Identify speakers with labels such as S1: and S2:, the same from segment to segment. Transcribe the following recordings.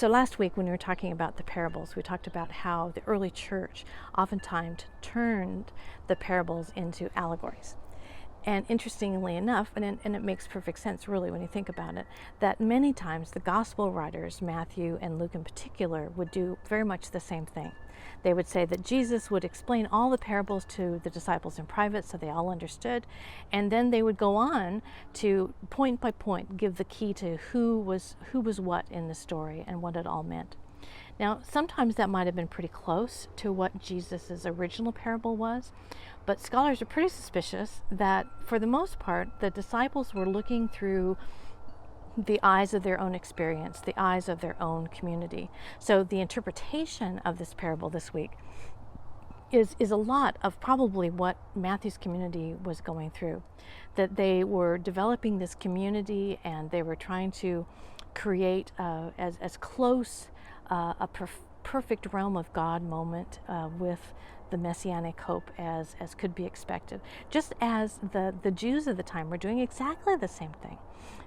S1: So last week when we were talking about the parables, we talked about how the early church oftentimes turned the parables into allegories. And interestingly enough, and it makes perfect sense really when you think about it, that many times the gospel writers, Matthew and Luke in particular, would do very much the same thing. They would say that Jesus would explain all the parables to the disciples in private so they all understood, and then they would go on to point by point give the key to who was what in the story and what it all meant. Now, sometimes that might have been pretty close to what Jesus' original parable was, but scholars are pretty suspicious that, for the most part, the disciples were looking through the eyes of their own experience, the eyes of their own community. So the interpretation of this parable this week is a lot of probably what Matthew's community was going through. That they were developing this community and they were trying to create as close a perfect realm of God moment with the messianic hope as could be expected. Just as the Jews of the time were doing exactly the same thing,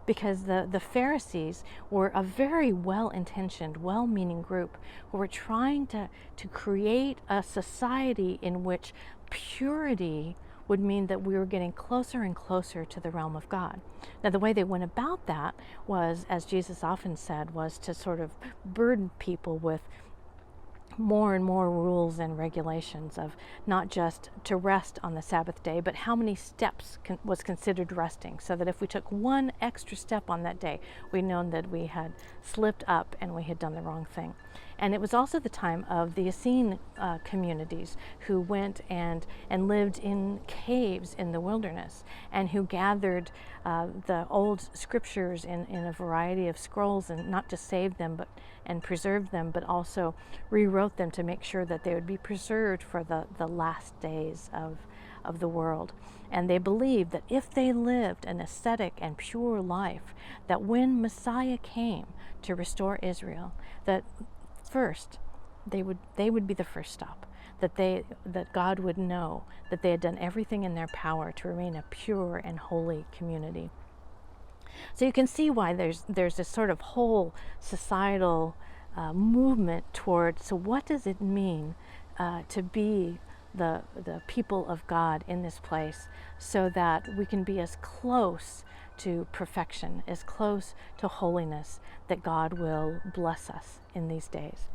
S1: because the Pharisees were a very well-intentioned, well-meaning group who were trying to create a society in which purity would mean that we were getting closer and closer to the realm of God. Now, the way they went about that was, as Jesus often said, was to sort of burden people with more and more rules and regulations of not just to rest on the Sabbath day, but how many steps was considered resting, so that if we took one extra step on that day, we'd known that we had slipped up and we had done the wrong thing. And it was also the time of the Essene communities who went and lived in caves in the wilderness and who gathered the old scriptures in a variety of scrolls and not just saved them and preserved them, but also rewrote them to make sure that they would be preserved for the last days of the world. And they believed that if they lived an ascetic and pure life, that when Messiah came to restore Israel, that first they would be the first stop, that God would know that they had done everything in their power to remain a pure and holy community. So you can see why there's this sort of whole societal movement toward, so what does it mean to be the people of God in this place, so that we can be as close to perfection, as close to holiness, that God will bless us in these days.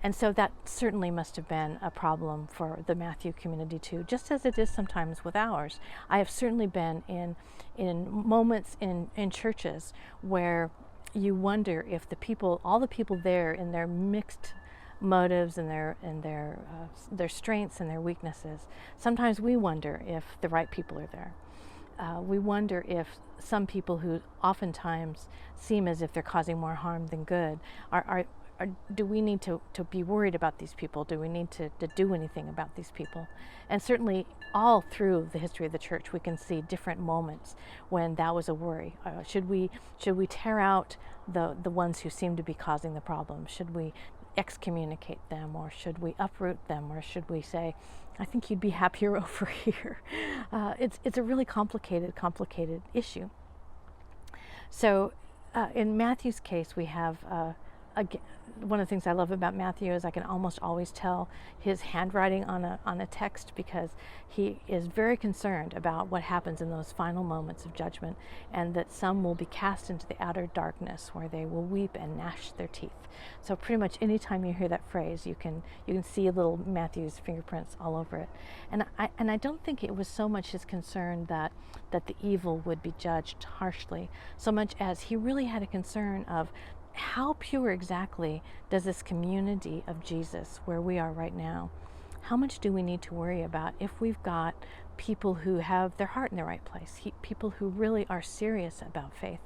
S1: And so that certainly must have been a problem for the Matthew community too, just as it is sometimes with ours. I have certainly been in moments in churches where you wonder if all the people there, in their mixed motives and their strengths and their weaknesses, sometimes we wonder if the right people are there. We wonder if some people who oftentimes seem as if they're causing more harm than good do we need to be worried about these people? Do we need to do anything about these people? And certainly all through the history of the church, we can see different moments when that was a worry. Should we tear out the ones who seem to be causing the problem? Should we excommunicate them, or should we uproot them, or should we say, I think you'd be happier over here? It's a really complicated issue. So in Matthew's case, we have again, one of the things I love about Matthew is I can almost always tell his handwriting on a text, because he is very concerned about what happens in those final moments of judgment, and that some will be cast into the outer darkness where they will weep and gnash their teeth. So pretty much anytime you hear that phrase, you can see little Matthew's fingerprints all over it. And I don't think it was so much his concern that the evil would be judged harshly, so much as he really had a concern of how pure exactly does this community of Jesus, where we are right now, how much do we need to worry about if we've got people who have their heart in the right place, people who really are serious about faith.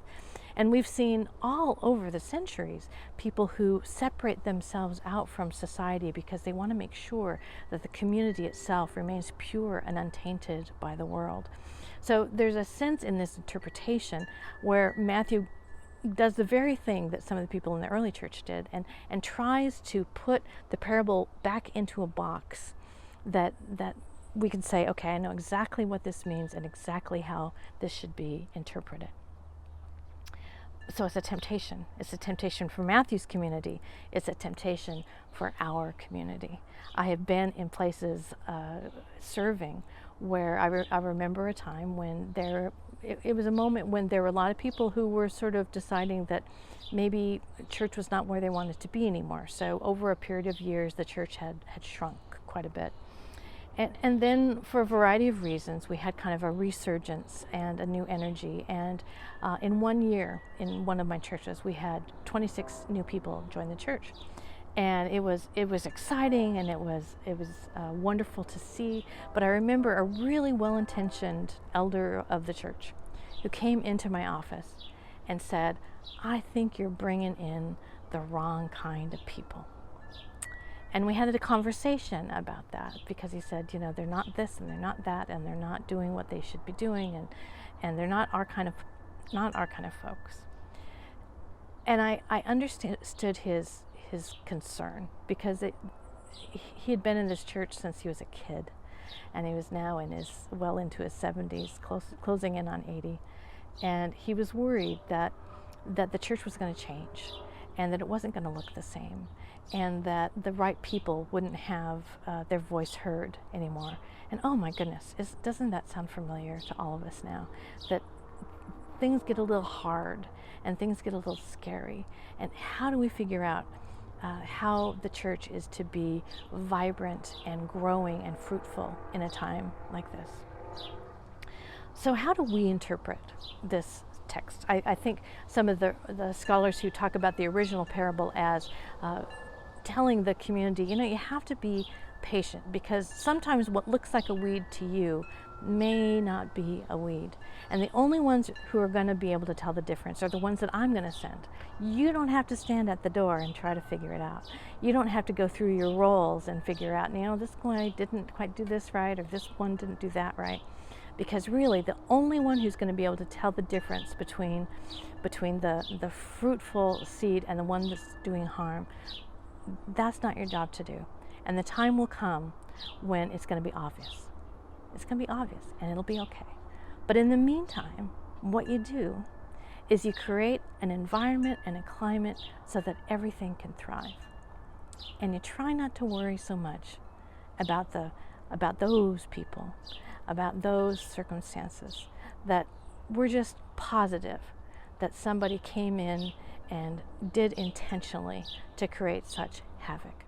S1: And we've seen all over the centuries people who separate themselves out from society because they want to make sure that the community itself remains pure and untainted by the world. So there's a sense in this interpretation where Matthew does the very thing that some of the people in the early church did, and tries to put the parable back into a box that we can say, okay, I know exactly what this means and exactly how this should be interpreted. So it's a temptation. It's a temptation for Matthew's community. It's a temptation for our community. I have been in places serving where I remember a time when it was a moment when there were a lot of people who were sort of deciding that maybe church was not where they wanted to be anymore. So over a period of years, the church had shrunk quite a bit. And then for a variety of reasons, we had kind of a resurgence and a new energy. And in 1 year, in one of my churches, we had 26 new people join the church. And it was exciting, and it was wonderful to see. But I remember a really well-intentioned elder of the church who came into my office and said, "I think you're bringing in the wrong kind of people." And we had a conversation about that, because he said, they're not this and they're not that, and they're not doing what they should be doing, and they're not our kind of folks. And I understood his concern, because he had been in this church since he was a kid, and he was now well into his 70s, closing in on 80, and he was worried that the church was going to change, and that it wasn't going to look the same, and that the right people wouldn't have their voice heard anymore. And oh my goodness, doesn't that sound familiar to all of us now? That things get a little hard and things get a little scary. And how do we figure out how the church is to be vibrant and growing and fruitful in a time like this? So how do we interpret this text? I think some of the scholars who talk about the original parable as telling the community, you have to be patient, because sometimes what looks like a weed to you may not be a weed. And the only ones who are going to be able to tell the difference are the ones that I'm going to send. You don't have to stand at the door and try to figure it out. You don't have to go through your roles and figure out, this guy didn't quite do this right, or this one didn't do that right. Because really, the only one who's going to be able to tell the difference between the fruitful seed and the one that's doing harm, that's not your job to do. And the time will come when it's going to be obvious. It's going to be obvious, and it'll be okay. But in the meantime, what you do is you create an environment and a climate so that everything can thrive. And you try not to worry so much about those people, about those circumstances, that we're just positive that somebody came in and did intentionally to create such havoc.